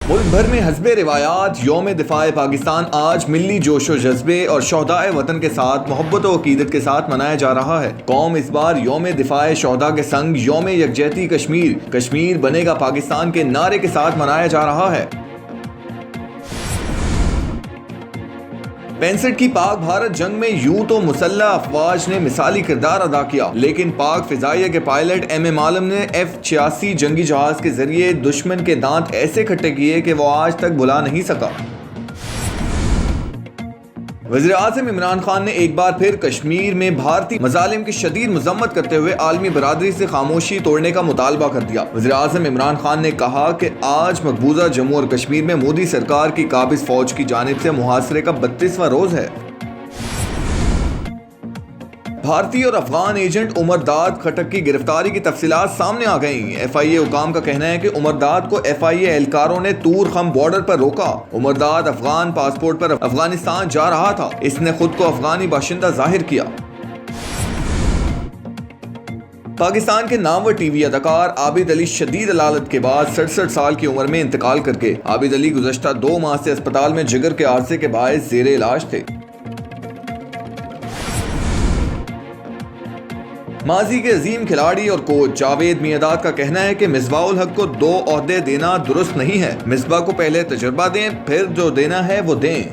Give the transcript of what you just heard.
ملک بھر میں حسب روایات یوم دفاع پاکستان آج ملی جوش و جذبے اور شہدائے وطن کے ساتھ محبت و عقیدت کے ساتھ منایا جا رہا ہے۔ قوم اس بار یوم دفاع شہداء کے سنگ یوم یکجہتی کشمیر بنے گا پاکستان کے نعرے کے ساتھ منایا جا رہا ہے۔ 65 کی پاک بھارت جنگ میں یوں تو مسلح افواج نے مثالی کردار ادا کیا، لیکن پاک فضائیہ کے پائلٹ ایم عالم نے F-86 جنگی جہاز کے ذریعے دشمن کے دانت ایسے کھٹے کیے کہ وہ آج تک بھلا نہیں سکا۔ وزیر اعظم عمران خان نے ایک بار پھر کشمیر میں بھارتی مظالم کی شدید مذمت کرتے ہوئے عالمی برادری سے خاموشی توڑنے کا مطالبہ کر دیا۔ وزیر اعظم عمران خان نے کہا کہ آج مقبوضہ جموں اور کشمیر میں مودی سرکار کی قابض فوج کی جانب سے محاصرے کا 32واں روز ہے۔ بھارتی اور افغان ایجنٹ عمر داد خٹک کی گرفتاری کی تفصیلات سامنے آ گئیں۔ FIA حکام کا کہنا ہے کہ عمر داد کو FIA اہلکاروں نے طور خم بارڈر پر روکا۔ عمر داد افغان پاسپورٹ پر افغانستان جا رہا تھا۔ اس نے خود کو افغانی باشندہ ظاہر کیا۔ پاکستان کے نامور ٹی وی اداکار عابد علی شدید علالت کے بعد 67 سال کی عمر میں انتقال کر گئے۔ عابد علی گزشتہ 2 ماہ سے اسپتال میں جگر کے عارضے کے باعث زیر علاج تھے۔ ماضی کے عظیم کھلاڑی اور کوچ جاوید میانداد کا کہنا ہے کہ مصباح الحق کو 2 عہدے دینا درست نہیں ہے۔ مصباح کو پہلے تجربہ دیں، پھر جو دینا ہے وہ دیں۔